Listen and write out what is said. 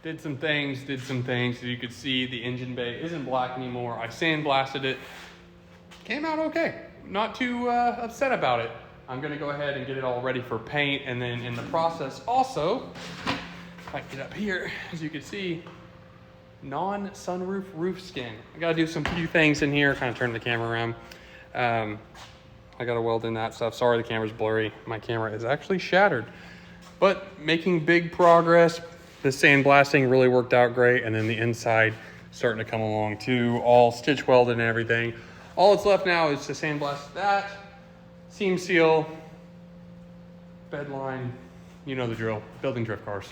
did some things. As you could see, the engine bay isn't black anymore. I sandblasted it. Came out okay. Not too upset about it. I'm gonna go ahead and get it all ready for paint, and then in the process also, if I get up here, as you can see, non-sunroof roof skin. I gotta do some few things in here, kind of turn the camera around. I gotta weld in that stuff. Sorry the camera's blurry. My camera is actually shattered. But making big progress. The sandblasting really worked out great, and then the inside starting to come along too, all stitch welded and everything. All that's left now is to sandblast that, seam seal, bed line, you know the drill, building drift cars.